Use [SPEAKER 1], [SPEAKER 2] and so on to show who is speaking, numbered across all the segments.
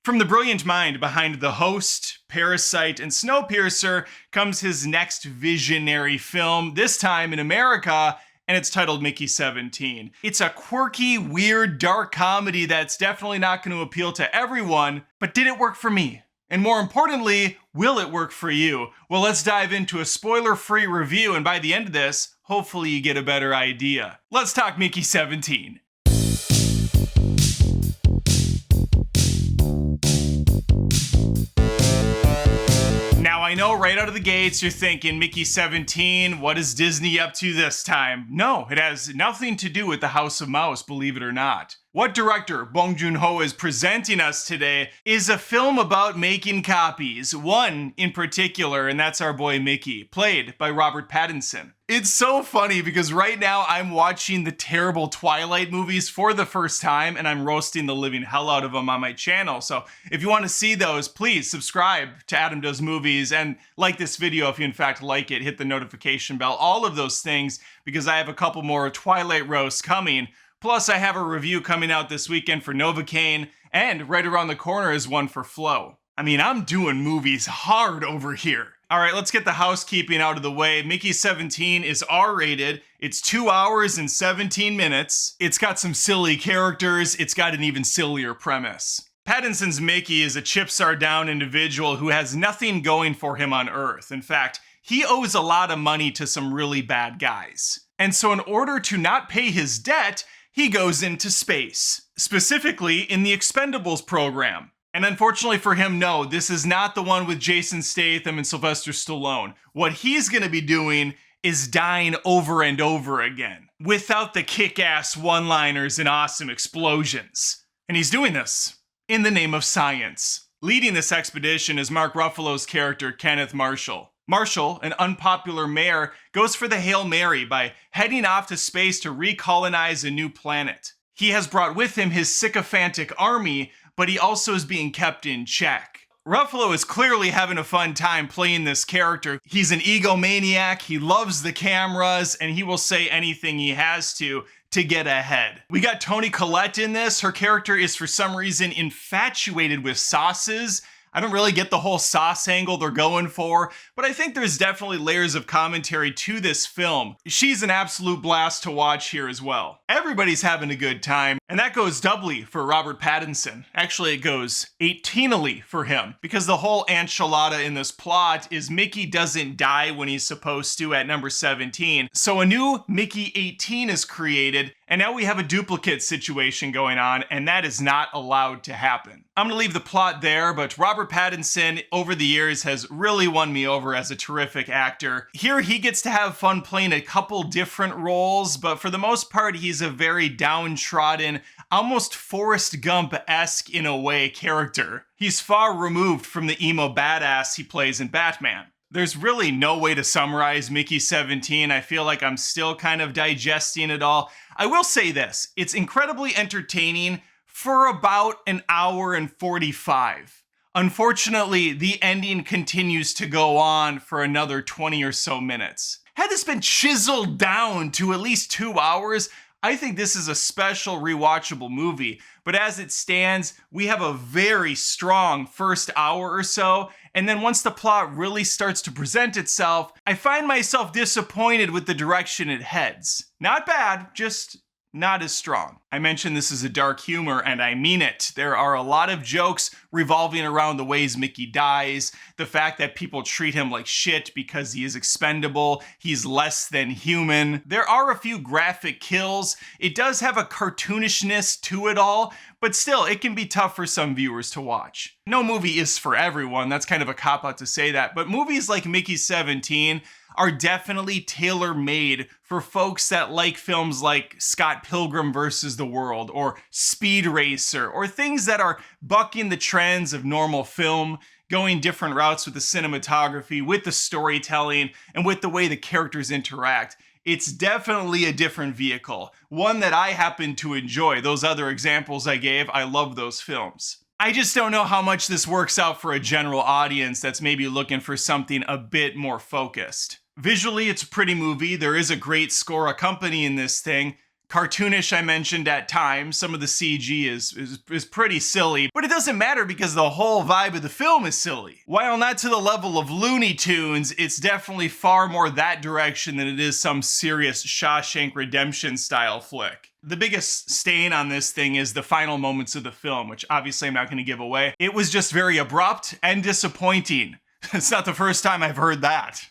[SPEAKER 1] From the brilliant mind behind The Host, Parasite, and Snowpiercer comes his next visionary film, this time in America, and it's titled Mickey 17. It's a quirky, weird, dark comedy that's definitely not going to appeal to everyone, but did it work for me? And more importantly, will it work for you? Well, let's dive into a spoiler-free review, and by the end of this, hopefully you get a better idea. Let's talk Mickey 17. Now, I know right out of the gates you're thinking, Mickey 17, what is Disney up to this time? No, it has nothing to do with the House of Mouse, believe it or not. What director Bong Joon-ho is presenting us today is a film about making copies. One in particular, and that's our boy Mickey, played by Robert Pattinson. It's so funny because right now I'm watching the terrible Twilight movies for the first time and I'm roasting the living hell out of them on my channel. So if you want to see those, please subscribe to Adam Does Movies and like this video if you in fact like it, hit the notification bell, all of those things, because I have a couple more Twilight roasts coming. Plus, I have a review coming out this weekend for Novocaine, and right around the corner is one for Flow. I mean, I'm doing movies hard over here. All right, let's get the housekeeping out of the way. Mickey 17 is R-rated. It's 2 hours and 17 minutes. It's got some silly characters. It's got an even sillier premise. Pattinson's Mickey is a chips are down individual who has nothing going for him on Earth. In fact, he owes a lot of money to some really bad guys. And so in order to not pay his debt, he goes into space, specifically in the Expendables program. And unfortunately for him, no, this is not the one with Jason Statham and Sylvester Stallone. What he's gonna be doing is dying over and over again, without the kick-ass one-liners and awesome explosions. And he's doing this in the name of science. Leading this expedition is Mark Ruffalo's character, Kenneth Marshall. Marshall, an unpopular mayor, goes for the Hail Mary by heading off to space to recolonize a new planet. He has brought with him his sycophantic army, but he also is being kept in check. Ruffalo is clearly having a fun time playing this character. He's an egomaniac, he loves the cameras, and he will say anything he has to get ahead. We got Toni Collette in this. Her character is for some reason infatuated with sauces. I don't really get the whole sauce angle they're going for, but I think there's definitely layers of commentary to this film. She's an absolute blast to watch here as well. Everybody's having a good time, and that goes doubly for Robert Pattinson. Actually, it goes 18ally for him, because the whole enchilada in this plot is Mickey doesn't die when he's supposed to at number 17. So a new Mickey 18 is created, and now we have a duplicate situation going on, and that is not allowed to happen. I'm gonna leave the plot there, but Robert Pattinson over the years has really won me over as a terrific actor. Here he gets to have fun playing a couple different roles, but for the most part he's a very downtrodden, almost Forrest Gump-esque in a way character. He's far removed from the emo badass he plays in Batman. There's really no way to summarize Mickey 17. I feel like I'm still kind of digesting it all. I will say this, it's incredibly entertaining for about an hour and 45. Unfortunately, the ending continues to go on for another 20 or so minutes. Had this been chiseled down to at least 2 hours, I think this is a special rewatchable movie, but as it stands, we have a very strong first hour or so, and then once the plot really starts to present itself, I find myself disappointed with the direction it heads. Not bad, just not as strong. I mentioned this is a dark humor, and I mean it. There are a lot of jokes revolving around the ways Mickey dies, the fact that people treat him like shit because he is expendable, he's less than human. There are a few graphic kills. It does have a cartoonishness to it all, but still, it can be tough for some viewers to watch. No movie is for everyone, that's kind of a cop-out to say that, but movies like Mickey 17 are definitely tailor-made for folks that like films like Scott Pilgrim vs. the World or Speed Racer, or things that are bucking the trends of normal film, going different routes with the cinematography, with the storytelling, and with the way the characters interact. It's definitely a different vehicle, one that I happen to enjoy. Those other examples I gave, I love those films. I just don't know how much this works out for a general audience that's maybe looking for something a bit more focused. Visually, it's a pretty movie. There is a great score accompanying this thing. cartoonish, I mentioned at times. Some of the CG is pretty silly, but it doesn't matter because the whole vibe of the film is silly. While not to the level of Looney Tunes, it's definitely far more that direction than it is some serious Shawshank Redemption style flick. The biggest stain on this thing is the final moments of the film, which obviously I'm not going to give away. It was just very abrupt and disappointing. It's not the first time I've heard that.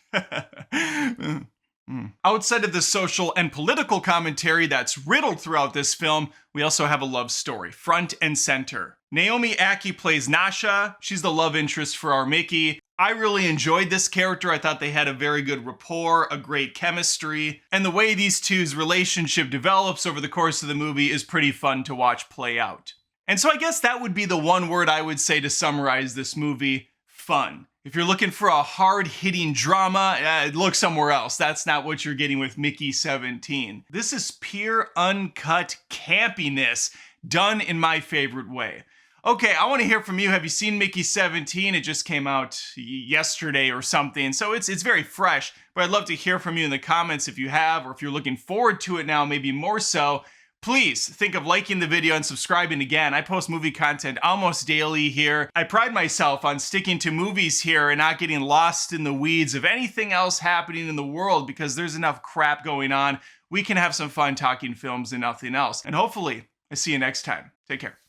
[SPEAKER 1] Outside of the social and political commentary that's riddled throughout this film, we also have a love story, front and center. Naomi Ackie plays Nasha. She's the love interest for our Mickey. I really enjoyed this character. I thought they had a very good rapport, a great chemistry, and the way these two's relationship develops over the course of the movie is pretty fun to watch play out. And so I guess that would be the one word I would say to summarize this movie: fun. If you're looking for a hard-hitting drama, look somewhere else. That's not what you're getting with Mickey 17. This is pure, uncut campiness done in my favorite way. Okay, I want to hear from you. Have you seen Mickey 17? It just came out yesterday or something, so it's very fresh. But I'd love to hear from you in the comments if you have, or if you're looking forward to it now, maybe more so. Please think of liking the video and subscribing again. I post movie content almost daily here. I pride myself on sticking to movies here and not getting lost in the weeds of anything else happening in the world, because there's enough crap going on. We can have some fun talking films and nothing else. And hopefully, I see you next time. Take care.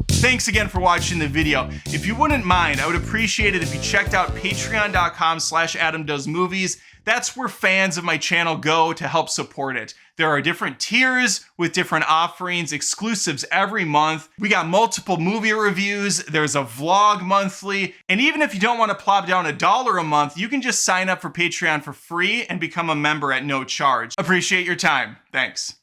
[SPEAKER 1] Thanks again for watching the video. If you wouldn't mind, I would appreciate it if you checked out patreon.com/AdamDoesMovies. That's where fans of my channel go to help support it. There are different tiers with different offerings, exclusives every month. We got multiple movie reviews. There's a vlog monthly. And even if you don't want to plop down $1 a month, you can just sign up for Patreon for free and become a member at no charge. Appreciate your time. Thanks.